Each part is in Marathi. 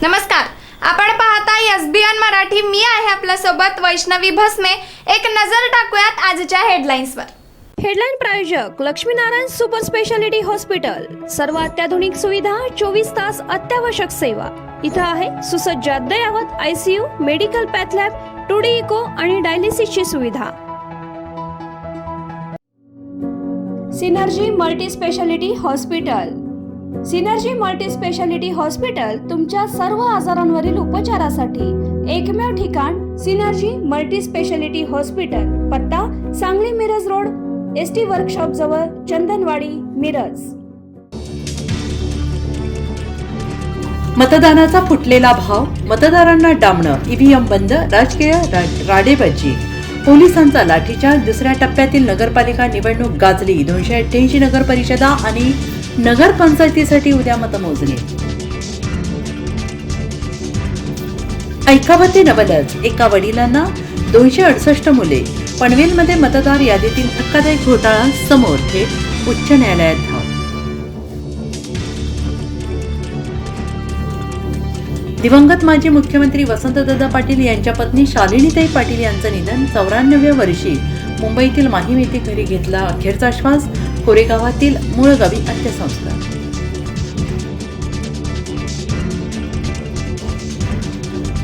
नमस्कार, आपण पाहताय एसबीएन मराठी. मी आहे आपल्या सोबत वैष्णवी भस्मे. एक नजर टाकूयात आजच्या हेडलाईन्सवर. हेडलाईन प्रायोजक लक्ष्मीनारायण सुपर स्पेशालिटी हॉस्पिटल. सर्व अत्याधुनिक सुविधा, 24 तास अत्यावश्यक सेवा. इथं आहे सुसज्ज अद्ययावत ICU, medical path lab, 2D echo आणि डायलिसिसची सुविधा. Synergy multi speciality hospital. Synergy multi speciality hospital तुमच्या सर्व आजारांवरील उपचारासाठी एकमेव ठिकाण. Synergy multi speciality hospital. पत्ता Sangli Miraj road, ST workshop जवळ, चंदनवाडी, मिरज. मतदानाचा फुटलेला भाव, मतदारांना डामणं, ईव्हीएम बंद, राजकीय राडेबाजी, पोलिसांचा लाठीचार्ज. दुसऱ्या टप्प्यातील नगरपालिका निवडणूक गाजली. 288 नगर परिषदा आणि नगर पंचायतीसाठी उद्या मतमोजणी. ऐकावते नवलच, एका वडिलांना 268 मुले. पनवेलमध्ये मतदार यादीतील धक्कादायक घोटाळा समोर, थेट उच्च न्यायालयात धाव. दिवंगत माजी मुख्यमंत्री वसंतदादा पाटील यांच्या पत्नी शालिनीताई पाटील यांचं निधन. 94व्या वर्षी मुंबईतील माहीम येथे घरी घेतला अखेरचा श्वास. कोरेगावातील मूळ गावी अंत्यसंस्कार.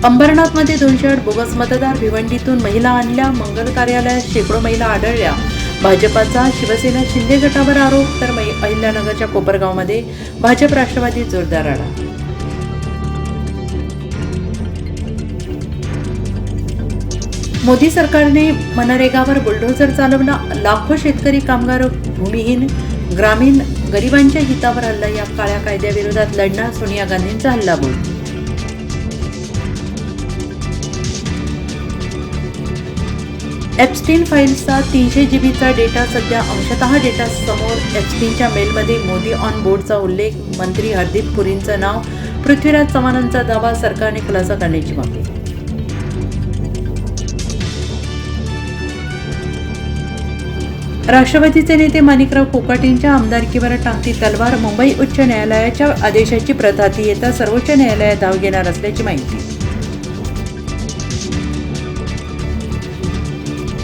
अंबरनाथमध्ये 208 बोगस मतदार. भिवंडीतून महिला आणल्या. मंगल कार्यालयात शेकडो महिला आढळल्या. भाजपाचा शिवसेना शिंदे गटावर आरोप. तर अहिल्यानगरच्या कोपरगावमध्ये भाजप राष्ट्रवादी जोरदार आढा. मोदी सरकारने मनरेगावर बुलडोझर चालवला. लाखो शेतकरी, कामगार, भूमिहीन, ग्रामीण गरिबांच्या हितावर हल्ला. या काळ्या कायद्याविरोधात लढणार, सोनिया गांधींचा हल्लाबोल. एप्स्टीन फाईल्सचा 300 जीबीचा डेटा सध्या अंशतः डेटा समोर. एप्स्टीनच्या मेलमध्ये मोदी ऑन बोर्डचा उल्लेख. मंत्री हरदीप पुरींचं नाव. पृथ्वीराज चव्हाणांचा दावा. सरकारने खुलासा करण्याची मागणी. राष्ट्रवादीचे नेते माणिकराव कोकाटेंच्या आमदारकीवर टांगती तलवार. मुंबई उच्च न्यायालयाच्या आदेशाची प्रत हाती येता सर्वोच्च न्यायालयात धाव घेणार असल्याची माहिती.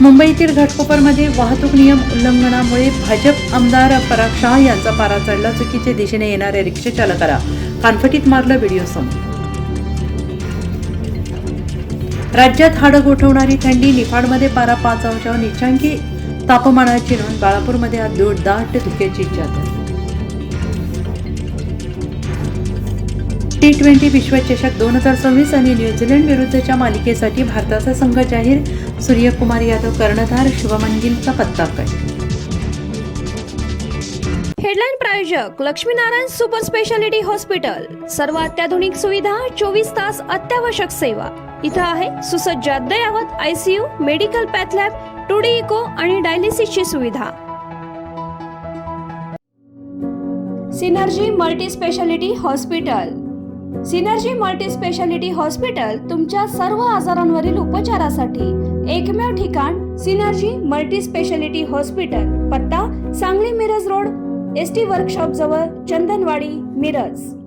मुंबईतील घाटकोपरमध्ये वाहतूक नियम उल्लंघनामुळे भाजप आमदार पराग शहा यांचा पारा चढला. चुकीच्या दिशेने येणाऱ्या रिक्षा चालकाला कानफटीत मारलं. व्हिडिओ समोर. राज्यात हाडं गोठवणारी थंडी. निफाडमध्ये पारा 5 अंशांवर नीचांकी तापमानाची नोंद. बाळापूरमध्ये आज दाट धुक्याची चादर. T20 विश्वचषक 2026 आणि न्यूझीलंड विरुद्धच्या मालिकेसाठी भारताचा संघ जाहीर. सूर्यकुमार यादव कर्णधार. शुभमन गिलचा पत्ता काय? हेडलाईन प्रायोजक लक्ष्मीनारायण सुपर स्पेशालिटी हॉस्पिटल. सर्व अत्याधुनिक सुविधा, 24 तास अत्यावश्यक सेवा. इथं आहे सुसज्ज अद्ययावत ICU, medical path lab, 2D echo आणि डायलिसिसची सुविधा. Synergy multi speciality hospital. Synergy multi speciality hospital तुमच्या सर्व आजारांवरील उपचारासाठी एकमेव ठिकाण. Synergy multi speciality hospital. पत्ता Sangli Miraj road, ST workshop जवळ, चंदनवाडी, मिरज.